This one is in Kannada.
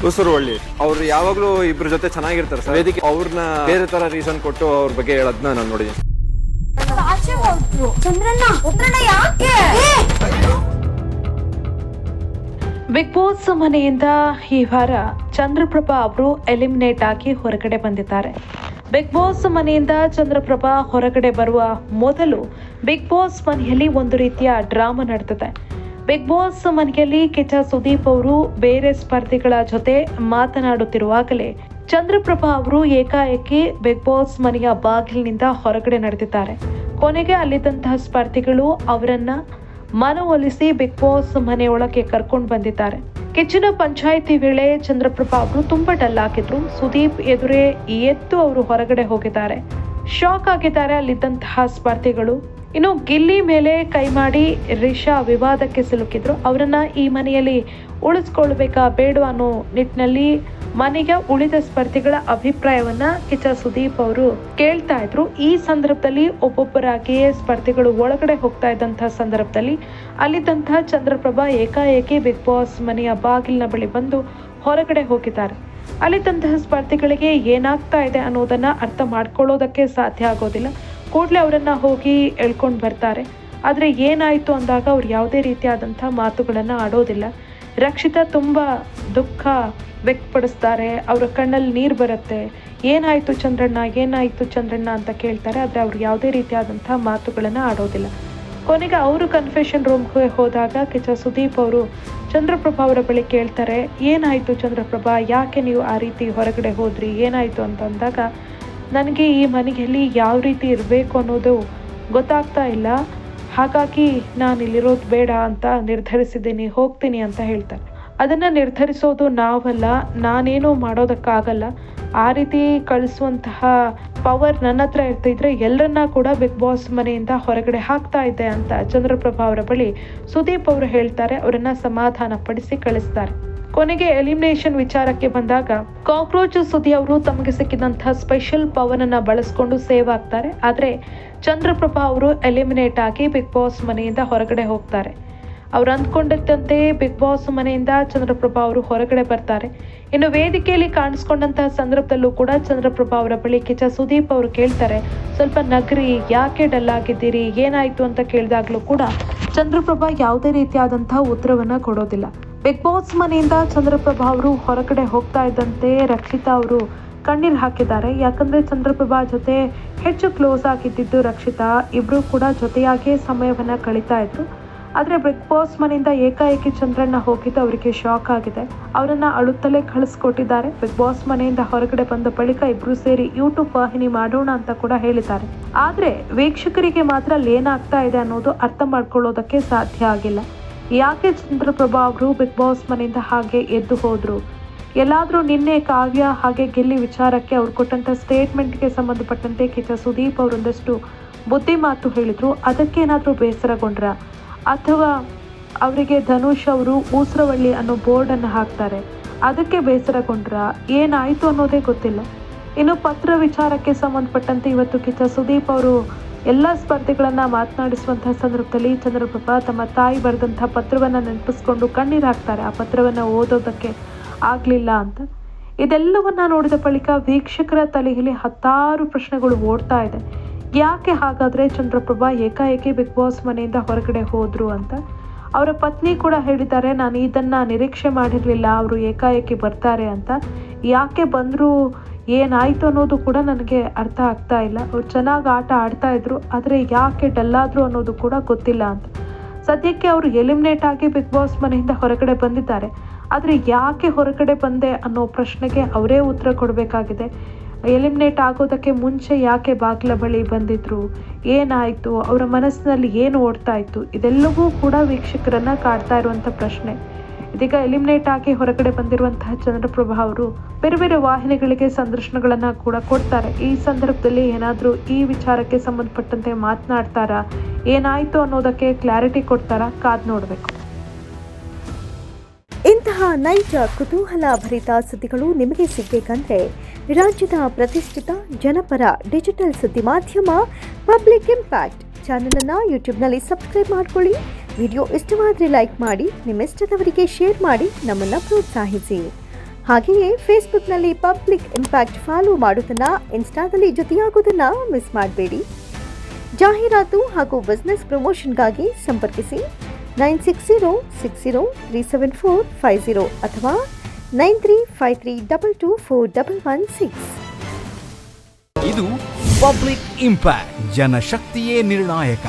ಉಸುರುವಳ್ಳಿ ಅವ್ರು ಯಾವಾಗ್ಲೂ ಇಬ್ರ ಜೊತೆ ಚೆನ್ನಾಗಿರ್ತಾರೆ ಸರ್. ವೇದಿಕೆ ಅವ್ರನ್ನ ಬೇರೆ ತರ ರೀಸನ್ ಕೊಟ್ಟು ಅವ್ರ ಬಗ್ಗೆ ಹೇಳೋದನ್ನ ನಾನು ನೋಡಿದ್ದೀನಿ. ಬಿಗ್ ಬಾಸ್ ಮನೆಯಿಂದ ಈ ವಾರ ಚಂದ್ರಪ್ರಭಾ ಅವರು ಎಲಿಮಿನೇಟ್ ಆಗಿ ಹೊರಗಡೆ ಬಂದಿದ್ದಾರೆ. ಬಿಗ್ ಬಾಸ್ ಮನೆಯಿಂದ ಚಂದ್ರಪ್ರಭಾ ಹೊರಗಡೆ ಬರುವ ಮೊದಲು ಬಿಗ್ ಬಾಸ್ ಮನೆಯಲ್ಲಿ ಒಂದು ರೀತಿಯ ಡ್ರಾಮಾ ನಡೆದಿದೆ. ಬಿಗ್ ಬಾಸ್ ಮನೆಯಲ್ಲಿ ಕಿಚ್ಚ ಸುದೀಪ್ ಅವರು ಬೇರೆ ಸ್ಪರ್ಧಿಗಳ ಜೊತೆ ಮಾತನಾಡುತ್ತಿರುವಾಗಲೇ ಚಂದ್ರಪ್ರಭಾ ಅವರು ಏಕಾಏಕಿ ಬಿಗ್ ಬಾಸ್ ಮನೆಯ ಬಾಗಿಲಿನಿಂದ ಹೊರಗಡೆ ನಡೆದಿದ್ದಾರೆ. ಕೊನೆಗೆ ಅಲ್ಲಿದ್ದಂತಹ ಸ್ಪರ್ಧಿಗಳು ಅವರನ್ನ ಮನವೊಲಿಸಿ ಬಿಗ್ ಬಾಸ್ ಮನೆಯೊಳಗೆ ಕರ್ಕೊಂಡು ಬಂದಿದ್ದಾರೆ. ಕಿಚ್ಚನ ಪಂಚಾಯಿತಿ ವೇಳೆ ಚಂದ್ರಪ್ರಭಾ ಅವರು ತುಂಬಾ ಡಲ್ ಆಗಿದ್ರು. ಸುದೀಪ್ ಎದುರೇ ಎದ್ದು ಅವರು ಹೊರಗಡೆ ಹೋಗಿದ್ದಾರೆ. ಶಾಕ್ ಆಗಿದ್ದಾರೆ ಅಲ್ಲಿದ್ದಂತಹ ಸ್ಪರ್ಧಿಗಳು. ಇನ್ನು ಗಿಲ್ಲಿ ಮೇಲೆ ಕೈ ಮಾಡಿ ರಿಷಾ ವಿವಾದಕ್ಕೆ ಸಿಲುಕಿದ್ರು. ಅವರನ್ನ ಈ ಮನೆಯಲ್ಲಿ ಉಳಿಸ್ಕೊಳ್ಬೇಕಾ ಬೇಡವಾ ಅನ್ನೋ ನಿಟ್ಟಿನಲ್ಲಿ ಮನೆಗೆ ಉಳಿದ ಸ್ಪರ್ಧಿಗಳ ಅಭಿಪ್ರಾಯವನ್ನ ಕಿಚ್ಚ ಸುದೀಪ್ ಅವರು ಕೇಳ್ತಾ ಇದ್ರು. ಈ ಸಂದರ್ಭದಲ್ಲಿ ಒಬ್ಬೊಬ್ಬರಾಗಿಯೇ ಸ್ಪರ್ಧಿಗಳು ಒಳಗಡೆ ಹೋಗ್ತಾ ಇದ್ದಂತಹ ಸಂದರ್ಭದಲ್ಲಿ ಅಲ್ಲಿದ್ದಂತಹ ಚಂದ್ರಪ್ರಭಾ ಏಕಾಏಕಿ ಬಿಗ್ ಬಾಸ್ ಮನೆಯ ಬಾಗಿಲಿನ ಬಳಿ ಬಂದು ಹೊರಗಡೆ ಹೋಗಿದ್ದಾರೆ. ಅಲ್ಲಿದ್ದಂತಹ ಸ್ಪರ್ಧಿಗಳಿಗೆ ಏನಾಗ್ತಾ ಇದೆ ಅನ್ನೋದನ್ನ ಅರ್ಥ ಮಾಡ್ಕೊಳ್ಳೋದಕ್ಕೆ ಸಾಧ್ಯ ಆಗೋದಿಲ್ಲ. ಕೂಡಲೇ ಅವರನ್ನ ಹೋಗಿ ಎಳ್ಕೊಂಡು ಬರ್ತಾರೆ. ಆದ್ರೆ ಏನಾಯ್ತು ಅಂದಾಗ ಅವ್ರು ಯಾವುದೇ ರೀತಿಯಾದಂತಹ ಮಾತುಗಳನ್ನ ಆಡೋದಿಲ್ಲ. ರಕ್ಷಿತಾ ತುಂಬಾ ದುಃಖ ವ್ಯಕ್ತಪಡಿಸ್ತಾರೆ. ಅವರ ಕಣ್ಣಲ್ಲಿ ನೀರು ಬರುತ್ತೆ. ಏನಾಯ್ತು ಚಂದ್ರಣ್ಣ ಅಂತ ಕೇಳ್ತಾರೆ. ಆದ್ರೆ ಅವ್ರು ಯಾವುದೇ ರೀತಿಯಾದಂತಹ ಮಾತುಗಳನ್ನ ಆಡೋದಿಲ್ಲ. ಕೊನೆಗೆ ಅವರು ಕನ್ಫೆಷನ್ ರೂಮ್ಗೆ ಹೋದಾಗ ಕಿಚ್ಚ ಸುದೀಪ್ ಅವರು ಚಂದ್ರಪ್ರಭಾ ಅವರ ಬಳಿ ಕೇಳ್ತಾರೆ, ಏನಾಯ್ತು ಚಂದ್ರಪ್ರಭಾ, ಯಾಕೆ ನೀವು ಆ ರೀತಿ ಹೊರಗಡೆ ಹೋದ್ರಿ, ಏನಾಯ್ತು ಅಂತ ಅಂದಾಗ, ನನಗೆ ಈ ಮನೆಯಲ್ಲಿ ಯಾವ ರೀತಿ ಇರಬೇಕು ಅನ್ನೋದು ಗೊತ್ತಾಗ್ತಾ ಇಲ್ಲ, ಹಾಗಾಗಿ ನಾನು ಇಲ್ಲಿರೋದು ಬೇಡ ಅಂತ ನಿರ್ಧರಿಸಿದ್ದೀನಿ, ಹೋಗ್ತೀನಿ ಅಂತ ಹೇಳ್ತಾರೆ. ಅದನ್ನ ನಿರ್ಧರಿಸೋದು ನಾವಲ್ಲ, ನಾನೇನು ಮಾಡೋದಕ್ಕಾಗಲ್ಲ. ಆ ರೀತಿ ಕಳಿಸುವಂತಹ ಪವರ್ ನನ್ನ ಹತ್ರ ಇರ್ತಿದ್ರೆ ಎಲ್ಲರನ್ನ ಕೂಡ ಬಿಗ್ ಬಾಸ್ ಮನೆಯಿಂದ ಹೊರಗಡೆ ಹಾಕ್ತಾ ಇದ್ದೆ ಅಂತ ಚಂದ್ರಪ್ರಭಾ ಅವರ ಬಳಿ ಸುದೀಪ್ ಅವರು ಹೇಳ್ತಾರೆ. ಅವರನ್ನ ಸಮಾಧಾನ ಪಡಿಸಿ ಕಳಿಸ್ತಾರೆ. ಕೊನೆಗೆ ಎಲಿಮಿನೇಷನ್ ವಿಚಾರಕ್ಕೆ ಬಂದಾಗ ಕಾಕ್ರೋಚ್ ಸುದಿ ಅವರು ತಮಗೆ ಸಿಕ್ಕಿದಂತಹ ಸ್ಪೆಷಲ್ ಪವರ್ ಅನ್ನ ಬಳಸ್ಕೊಂಡು ಸೇವ್ ಆಗ್ತಾರೆ. ಆದ್ರೆ ಚಂದ್ರಪ್ರಭಾ ಅವರು ಎಲಿಮಿನೇಟ್ ಆಗಿ ಬಿಗ್ ಬಾಸ್ ಮನೆಯಿಂದ ಹೊರಗಡೆ ಹೋಗ್ತಾರೆ. ಅವ್ರು ಅಂದ್ಕೊಂಡಿದ್ದಂತೆ ಬಿಗ್ ಬಾಸ್ ಮನೆಯಿಂದ ಚಂದ್ರಪ್ರಭಾ ಅವರು ಹೊರಗಡೆ ಬರ್ತಾರೆ. ಇನ್ನು ವೇದಿಕೆಯಲ್ಲಿ ಕಾಣಿಸ್ಕೊಂಡಂತಹ ಸಂದರ್ಭದಲ್ಲೂ ಕೂಡ ಚಂದ್ರಪ್ರಭಾ ಅವರ ಬಳಿ ಕಿಚ್ಚ ಸುದೀಪ್ ಅವರು ಕೇಳ್ತಾರೆ, ಸ್ವಲ್ಪ ನಗ್ರಿ, ಯಾಕೆ ಡಲ್ ಆಗಿದ್ದೀರಿ, ಏನಾಯ್ತು ಅಂತ ಕೇಳಿದಾಗ್ಲೂ ಕೂಡ ಚಂದ್ರಪ್ರಭಾ ಯಾವುದೇ ರೀತಿಯಾದಂತಹ ಉತ್ತರವನ್ನ ಕೊಡೋದಿಲ್ಲ. ಬಿಗ್ ಬಾಸ್ ಮನೆಯಿಂದ ಚಂದ್ರಪ್ರಭಾ ಅವರು ಹೊರಗಡೆ ಹೋಗ್ತಾ ಇದ್ದಂತೆ ರಕ್ಷಿತಾ ಅವರು ಕಣ್ಣೀರು ಹಾಕಿದ್ದಾರೆ. ಯಾಕಂದ್ರೆ ಚಂದ್ರಪ್ರಭಾ ಜೊತೆ ಹೆಚ್ಚು ಕ್ಲೋಸ್ ಆಗಿದ್ದು ರಕ್ಷಿತಾ. ಇಬ್ರು ಕೂಡ ಜೊತೆಯಾಗಿ ಸಮಯವನ್ನ ಕಳೀತಾ ಇದ್ರು. ಆದ್ರೆ ಬಿಗ್ ಬಾಸ್ ಮನೆಯಿಂದ ಏಕಾಏಕಿ ಚಂದ್ರಣ್ಣ ಹೋಗಿದ್ದು ಅವರಿಗೆ ಶಾಕ್ ಆಗಿದೆ. ಅವರನ್ನ ಅಳುತ್ತಲೇ ಕಳಿಸ್ಕೊಟ್ಟಿದ್ದಾರೆ. ಬಿಗ್ ಬಾಸ್ ಮನೆಯಿಂದ ಹೊರಗಡೆ ಬಂದ ಬಳಿಕ ಇಬ್ರು ಸೇರಿ ಯೂಟ್ಯೂಬ್ ವಾಹಿನಿ ಮಾಡೋಣ ಅಂತ ಕೂಡ ಹೇಳಿದ್ದಾರೆ. ಆದ್ರೆ ವೀಕ್ಷಕರಿಗೆ ಮಾತ್ರ ಅಲ್ಲಿ ಏನಾಗ್ತಾ ಇದೆ ಅನ್ನೋದು ಅರ್ಥ ಮಾಡ್ಕೊಳ್ಳೋದಕ್ಕೆ ಸಾಧ್ಯ ಆಗಿಲ್ಲ. ಯಾಕೆ ಚಂದ್ರಪ್ರಭಾ ಅವರು ಬಿಗ್ ಬಾಸ್ ಮನೆಯಿಂದ ಹಾಗೆ ಎದ್ದು ಹೋದ್ರು? ಎಲ್ಲಾದ್ರೂ ನಿನ್ನೆ ಕಾವ್ಯ ಹಾಗೆ ಗಿಲ್ಲಿ ವಿಚಾರಕ್ಕೆ ಅವ್ರು ಕೊಟ್ಟಂತ ಸ್ಟೇಟ್ಮೆಂಟ್ಗೆ ಸಂಬಂಧಪಟ್ಟಂತೆ ಕಿಚ್ಚ ಸುದೀಪ್ ಅವರೊಂದಷ್ಟು ಬುದ್ಧಿ ಮಾತು ಹೇಳಿದ್ರು. ಅದಕ್ಕೇನಾದ್ರೂ ಬೇಸರಗೊಂಡ್ರ, ಅಥವಾ ಅವರಿಗೆ ಧನುಷ್ ಅವರು ಊಸರವಳ್ಳಿ ಅನ್ನೋ ಬೋರ್ಡ್ ಅನ್ನು ಹಾಕ್ತಾರೆ, ಅದಕ್ಕೆ ಬೇಸರಗೊಂಡ್ರ, ಏನಾಯ್ತು ಅನ್ನೋದೇ ಗೊತ್ತಿಲ್ಲ. ಇನ್ನು ಪತ್ರ ವಿಚಾರಕ್ಕೆ ಸಂಬಂಧಪಟ್ಟಂತೆ ಇವತ್ತು ಕಿಚ್ಚ ಸುದೀಪ್ ಅವರು ಎಲ್ಲ ಸ್ಪರ್ಧಿಗಳನ್ನ ಮಾತನಾಡಿಸುವಂತಹ ಸಂದರ್ಭದಲ್ಲಿ ಚಂದ್ರಪ್ರಭಾ ತಮ್ಮ ತಾಯಿ ಬರೆದಂತಹ ಪತ್ರವನ್ನ ನೆನಪಿಸ್ಕೊಂಡು ಕಣ್ಣೀರು ಹಾಕ್ತಾರೆ. ಆ ಪತ್ರವನ್ನ ಓದೋದಕ್ಕೆ ಆಗ್ಲಿಲ್ಲ ಅಂತ. ಇದೆಲ್ಲವನ್ನ ನೋಡಿದ ಬಳಿಕ ವೀಕ್ಷಕರ ತಲೆಯಲ್ಲಿ 10 ಪ್ರಶ್ನೆಗಳು ಓಡ್ತಾ ಇದೆ. ಯಾಕೆ ಹಾಗಾದ್ರೆ ಚಂದ್ರಪ್ರಭಾ ಏಕಾಏಕಿ ಬಿಗ್ ಬಾಸ್ ಮನೆಯಿಂದ ಹೊರಗಡೆ ಹೋದ್ರು ಅಂತ. ಅವರ ಪತ್ನಿ ಕೂಡ ಹೇಳಿದ್ದಾರೆ, ನಾನು ಇದನ್ನ ನಿರೀಕ್ಷೆ ಮಾಡಿರ್ಲಿಲ್ಲ, ಅವರು ಏಕಾಏಕಿ ಬರ್ತಾರೆ ಅಂತ. ಯಾಕೆ ಬಂದ್ರು, ಏನಾಯ್ತು ಅನ್ನೋದು ಕೂಡ ನನಗೆ ಅರ್ಥ ಆಗ್ತಾ ಇಲ್ಲ. ಅವ್ರು ಚೆನ್ನಾಗಿ ಆಟ ಆಡ್ತಾ ಇದ್ರು, ಆದ್ರೆ ಯಾಕೆ ಡಲ್ಲಾದ್ರು ಅನ್ನೋದು ಕೂಡ ಗೊತ್ತಿಲ್ಲ ಅಂತ. ಸದ್ಯಕ್ಕೆ ಅವರು ಎಲಿಮಿನೇಟ್ ಆಗಿ ಬಿಗ್ ಬಾಸ್ ಮನೆಯಿಂದ ಹೊರಗಡೆ ಬಂದಿದ್ದಾರೆ. ಆದ್ರೆ ಯಾಕೆ ಹೊರಗಡೆ ಬಂದೆ ಅನ್ನೋ ಪ್ರಶ್ನೆಗೆ ಅವರೇ ಉತ್ತರ ಕೊಡಬೇಕಾಗಿದೆ. ಎಲಿಮಿನೇಟ್ ಆಗೋದಕ್ಕೆ ಮುಂಚೆ ಯಾಕೆ ಬಾಗಿಲ ಬಳಿ ಬಂದಿದ್ರು, ಏನಾಯ್ತು, ಅವರ ಮನಸ್ಸಿನಲ್ಲಿ ಏನು ಓಡ್ತಾ ಇತ್ತು, ಇದೆಲ್ಲವೂ ಕೂಡ ವೀಕ್ಷಕರನ್ನ ಕಾಡ್ತಾ ಇರುವಂತ ಪ್ರಶ್ನೆ. ಇದೀಗ ಎಲಿಮಿನೇಟ್ ಆಗಿ ಹೊರಗಡೆ ಬಂದಿರುವಂತಹ ಚಂದ್ರಪ್ರಭಾ ಅವರು ಬೇರೆ ಬೇರೆ ವಾಹಿನಿಗಳಿಗೆ ಸಂದರ್ಶನಗಳನ್ನ ಕೂಡ ಕೊಡ್ತಾರೆ. ಈ ಸಂದರ್ಭದಲ್ಲಿ ಏನಾದ್ರೂ ಈ ವಿಚಾರಕ್ಕೆ ಸಂಬಂಧಪಟ್ಟಂತೆ ಮಾತನಾಡ್ತಾರಾ, ಏನಾಯ್ತು ಅನ್ನೋದಕ್ಕೆ ಕ್ಲಾರಿಟಿ ಕೊಡ್ತಾರಾ, ಕಾದ್ ನೋಡ್ಬೇಕು. ಇಂತಹ ನೈಜ ಕುತೂಹಲ ಭರಿತ ಸುದ್ದಿಗಳು ನಿಮಗೆ ಸಿಗಬೇಕಂದ್ರೆ ರಾಜ್ಯದ ಪ್ರತಿಷ್ಠಿತ ಜನಪರ ಡಿಜಿಟಲ್ ಸುದ್ದಿ ಮಾಧ್ಯಮ ಪಬ್ಲಿಕ್ ಇಂಪ್ಯಾಕ್ಟ್ ಚಾನೆಲ್ ಅನ್ನು ಯೂಟ್ಯೂಬ್ನಲ್ಲಿ ಸಬ್ಸ್ಕ್ರೈಬ್ ಮಾಡ್ಕೊಳ್ಳಿ. ವಿಡಿಯೋ ಇಷ್ಟವಾದರೆ ಲೈಕ್ ಮಾಡಿ, ನಿಮ್ಮ ಇಷ್ಟದವರಿಗೆ ಶೇರ್ ಮಾಡಿ, ನಮ್ಮನ್ನು ಪ್ರೋತ್ಸಾಹಿಸಿ. ಹಾಗೆಯೇ ಫೇಸ್ಬುಕ್ನಲ್ಲಿ ಪಬ್ಲಿಕ್ ಇಂಪ್ಯಾಕ್ಟ್ ಫಾಲೋ ಮಾಡೋದನ್ನ, ಇನ್ಸ್ಟಾದಲ್ಲಿ ಜೊತೆಯಾಗೋದನ್ನ ಮಿಸ್ ಮಾಡಬೇಡಿ. ಜಾಹೀರಾತು ಹಾಗೂ ಬಿಸ್ನೆಸ್ ಪ್ರಮೋಷನ್ಗಾಗಿ ಸಂಪರ್ಕಿಸಿ 9606037450 ಅಥವಾ 9353224116. ಇದು ಪಬ್ಲಿಕ್ ಇಂಪ್ಯಾಕ್ಟ್, ಜನಶಕ್ತಿಯೇ ನಿರ್ಣಾಯಕ.